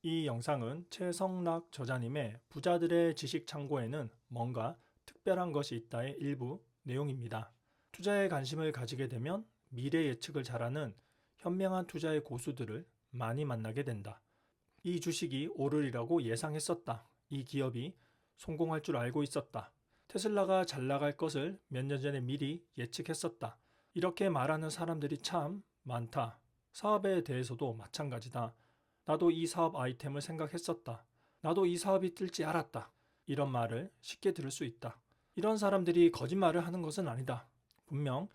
이 영상은 최성락 저자님의 부자들의 지식 창고에는 뭔가 특별한 것이 있다의 일부 내용입니다. 투자에 관심을 가지게 되면 미래 예측을 잘하는 현명한 투자의 고수들을 많이 만나게 된다. 이 주식이 오르리라고 예상했었다. 이 기업이 성공할 줄 알고 있었다. 테슬라가 잘 나갈 것을 몇 년 전에 미리 예측했었다. 이렇게 말하는 사람들이 참 많다. 사업에 대해서도 마찬가지다. 나도 이 사업 아이템을 생각했었다. 나도 이 사업이 뜰지 알았다. 이런 말을 쉽게 들을 수 있다. 이런 사람들이 거짓말을 하는 것은 아니다. 분명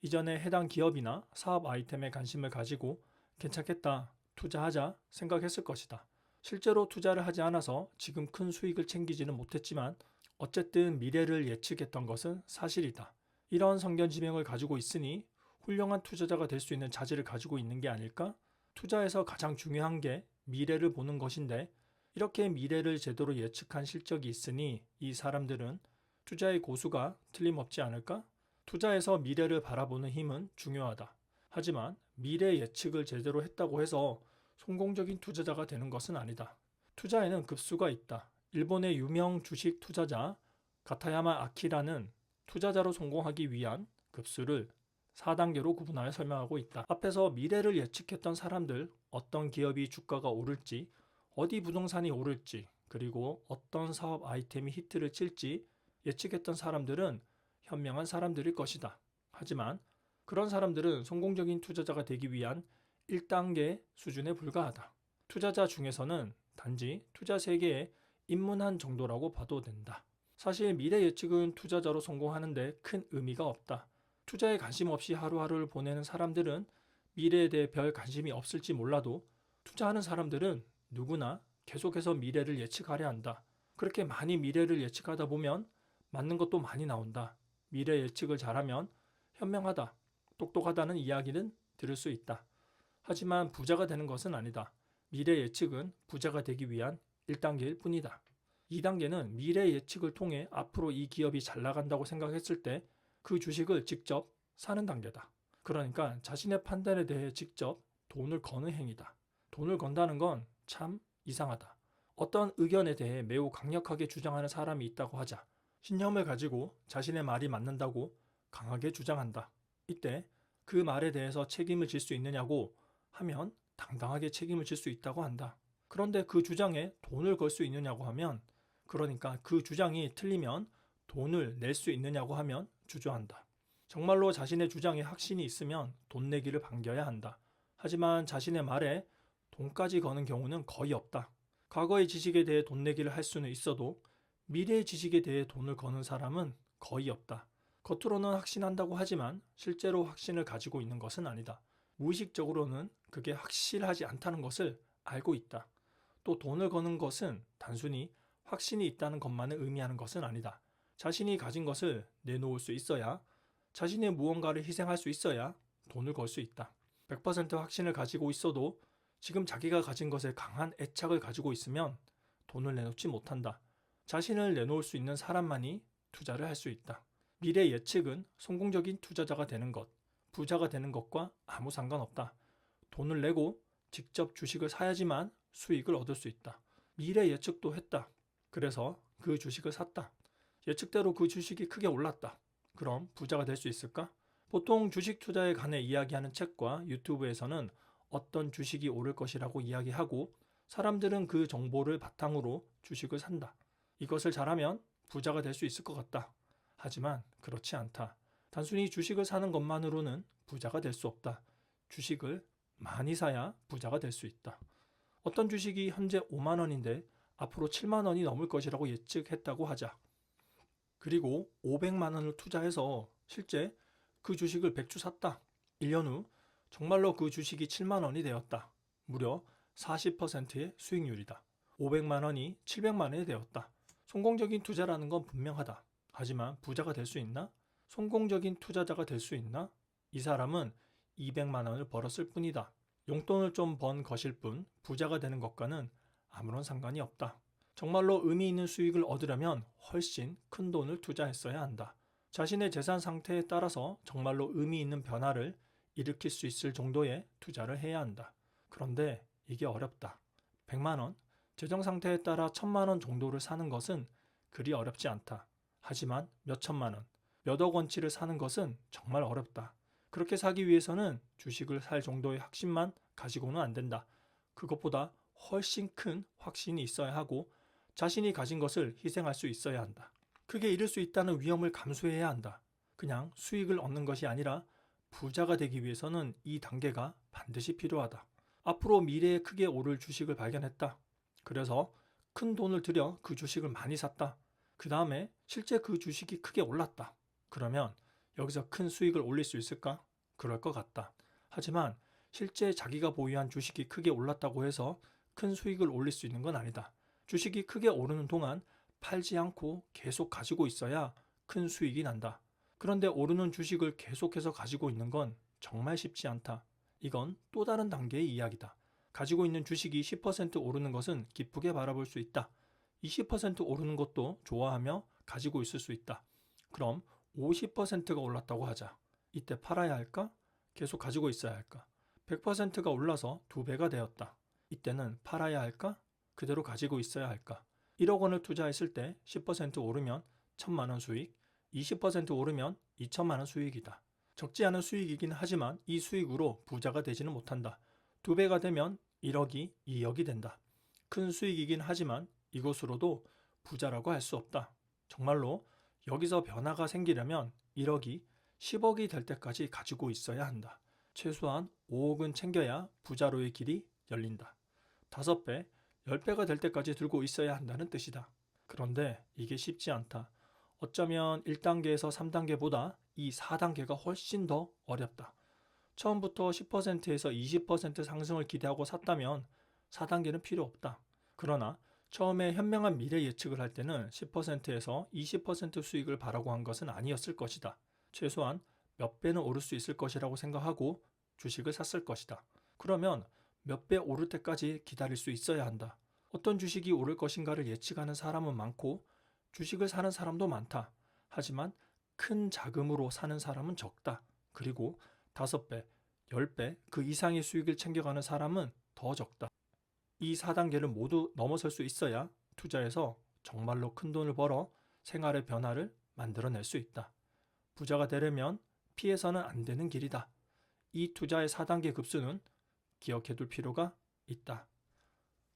이전에 해당 기업이나 사업 아이템에 관심을 가지고 괜찮겠다, 투자하자 생각했을 것이다. 실제로 투자를 하지 않아서 지금 큰 수익을 챙기지는 못했지만 어쨌든 미래를 예측했던 것은 사실이다. 이런 성견지명을 가지고 있으니 훌륭한 투자자가 될 수 있는 자질을 가지고 있는 게 아닐까? 투자에서 가장 중요한 게 미래를 보는 것인데 이렇게 미래를 제대로 예측한 실적이 있으니 이 사람들은 투자의 고수가 틀림없지 않을까? 투자에서 미래를 바라보는 힘은 중요하다. 하지만 미래 예측을 제대로 했다고 해서 성공적인 투자자가 되는 것은 아니다. 투자에는 급수가 있다. 일본의 유명 주식 투자자 가타야마 아키라는 투자자로 성공하기 위한 급수를 4단계로 구분하여 설명하고 있다. 앞에서 미래를 예측했던 사람들, 어떤 기업이 주가가 오를지, 어디 부동산이 오를지, 그리고 어떤 사업 아이템이 히트를 칠지 예측했던 사람들은 현명한 사람들일 것이다. 하지만 그런 사람들은 성공적인 투자자가 되기 위한 1단계 수준에 불과하다. 투자자 중에서는 단지 투자 세계에 입문한 정도라고 봐도 된다. 사실 미래 예측은 투자자로 성공하는데 큰 의미가 없다. 투자에 관심 없이 하루하루를 보내는 사람들은 미래에 대해 별 관심이 없을지 몰라도 투자하는 사람들은 누구나 계속해서 미래를 예측하려 한다. 그렇게 많이 미래를 예측하다 보면 맞는 것도 많이 나온다. 미래 예측을 잘하면 현명하다, 똑똑하다는 이야기는 들을 수 있다. 하지만 부자가 되는 것은 아니다. 미래 예측은 부자가 되기 위한 1단계일 뿐이다. 2단계는 미래 예측을 통해 앞으로 이 기업이 잘 나간다고 생각했을 때 그 주식을 직접 사는 단계다. 그러니까 자신의 판단에 대해 직접 돈을 거는 행위다. 돈을 건다는 건 참 이상하다. 어떤 의견에 대해 매우 강력하게 주장하는 사람이 있다고 하자. 신념을 가지고 자신의 말이 맞는다고 강하게 주장한다. 이때 그 말에 대해서 책임을 질 수 있느냐고 하면 당당하게 책임을 질 수 있다고 한다. 그런데 그 주장에 돈을 걸 수 있느냐고 하면, 그러니까 그 주장이 틀리면 돈을 낼 수 있느냐고 하면 주저한다. 정말로 자신의 주장에 확신이 있으면 돈 내기를 반겨야 한다. 하지만 자신의 말에 돈까지 거는 경우는 거의 없다. 과거의 지식에 대해 돈 내기를 할 수는 있어도 미래의 지식에 대해 돈을 거는 사람은 거의 없다. 겉으로는 확신한다고 하지만 실제로 확신을 가지고 있는 것은 아니다. 무의식적으로는 그게 확실하지 않다는 것을 알고 있다. 또 돈을 거는 것은 단순히 확신이 있다는 것만을 의미하는 것은 아니다. 자신이 가진 것을 내놓을 수 있어야, 자신의 무언가를 희생할 수 있어야 돈을 걸 수 있다. 100% 확신을 가지고 있어도 지금 자기가 가진 것에 강한 애착을 가지고 있으면 돈을 내놓지 못한다. 자신을 내놓을 수 있는 사람만이 투자를 할 수 있다. 미래 예측은 성공적인 투자자가 되는 것, 부자가 되는 것과 아무 상관없다. 돈을 내고 직접 주식을 사야지만 수익을 얻을 수 있다. 미래 예측도 했다. 그래서 그 주식을 샀다. 예측대로 그 주식이 크게 올랐다. 그럼 부자가 될 수 있을까? 보통 주식 투자에 관해 이야기하는 책과 유튜브에서는 어떤 주식이 오를 것이라고 이야기하고 사람들은 그 정보를 바탕으로 주식을 산다. 이것을 잘하면 부자가 될 수 있을 것 같다. 하지만 그렇지 않다. 단순히 주식을 사는 것만으로는 부자가 될 수 없다. 주식을 많이 사야 부자가 될 수 있다. 어떤 주식이 현재 5만 원인데 앞으로 7만 원이 넘을 것이라고 예측했다고 하자. 그리고 500만 원을 투자해서 실제 그 주식을 100주 샀다. 1년 후 정말로 그 주식이 7만 원이 되었다. 무려 40%의 수익률이다. 500만 원이 700만 원이 되었다. 성공적인 투자라는 건 분명하다. 하지만 부자가 될 수 있나? 성공적인 투자자가 될 수 있나? 이 사람은 200만 원을 벌었을 뿐이다. 용돈을 좀 번 것일 뿐 부자가 되는 것과는 아무런 상관이 없다. 정말로 의미 있는 수익을 얻으려면 훨씬 큰 돈을 투자했어야 한다. 자신의 재산 상태에 따라서 정말로 의미 있는 변화를 일으킬 수 있을 정도의 투자를 해야 한다. 그런데 이게 어렵다. 100만 원, 재정 상태에 따라 1000만 원 정도를 사는 것은 그리 어렵지 않다. 하지만 몇 천만 원, 몇억 원치를 사는 것은 정말 어렵다. 그렇게 사기 위해서는 주식을 살 정도의 확신만 가지고는 안 된다. 그것보다 훨씬 큰 확신이 있어야 하고 자신이 가진 것을 희생할 수 있어야 한다. 크게 잃을 수 있다는 위험을 감수해야 한다. 그냥 수익을 얻는 것이 아니라 부자가 되기 위해서는 이 단계가 반드시 필요하다. 앞으로 미래에 크게 오를 주식을 발견했다. 그래서 큰 돈을 들여 그 주식을 많이 샀다. 그 다음에 실제 그 주식이 크게 올랐다. 그러면 여기서 큰 수익을 올릴 수 있을까? 그럴 것 같다. 하지만 실제 자기가 보유한 주식이 크게 올랐다고 해서 큰 수익을 올릴 수 있는 건 아니다. 주식이 크게 오르는 동안 팔지 않고 계속 가지고 있어야 큰 수익이 난다. 그런데 오르는 주식을 계속해서 가지고 있는 건 정말 쉽지 않다. 이건 또 다른 단계의 이야기다. 가지고 있는 주식이 10% 오르는 것은 기쁘게 바라볼 수 있다. 20% 오르는 것도 좋아하며 가지고 있을 수 있다. 그럼 50%가 올랐다고 하자. 이때 팔아야 할까? 계속 가지고 있어야 할까? 100%가 올라서 2배가 되었다. 이때는 팔아야 할까? 그대로 가지고 있어야 할까? 1억 원을 투자했을 때 10% 오르면 1000만 원 수익, 20% 오르면 2천만 원 수익이다. 적지 않은 수익이긴 하지만 이 수익으로 부자가 되지는 못한다. 2배가 되면 1억이 2억이 된다. 큰 수익이긴 하지만 이것으로도 부자라고 할 수 없다. 정말로 여기서 변화가 생기려면 1억이 10억이 될 때까지 가지고 있어야 한다. 최소한 5억은 챙겨야 부자로의 길이 열린다. 5배, 10배가 될 때까지 들고 있어야 한다는 뜻이다. 그런데 이게 쉽지 않다. 어쩌면 1단계에서 3단계보다 이 4단계가 훨씬 더 어렵다. 처음부터 10%에서 20% 상승을 기대하고 샀다면 4단계는 필요 없다. 그러나 처음에 현명한 미래 예측을 할 때는 10%에서 20% 수익을 바라고 한 것은 아니었을 것이다. 최소한 몇 배는 오를 수 있을 것이라고 생각하고 주식을 샀을 것이다. 그러면 몇 배 오를 때까지 기다릴 수 있어야 한다. 어떤 주식이 오를 것인가를 예측하는 사람은 많고 주식을 사는 사람도 많다. 하지만 큰 자금으로 사는 사람은 적다. 그리고 5배, 10배 그 이상의 수익을 챙겨가는 사람은 더 적다. 이 4단계를 모두 넘어설 수 있어야 투자해서 정말로 큰 돈을 벌어 생활의 변화를 만들어낼 수 있다. 부자가 되려면 피해서는 안 되는 길이다. 이 투자의 4단계 급수는 기억해둘 필요가 있다.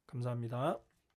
감사합니다.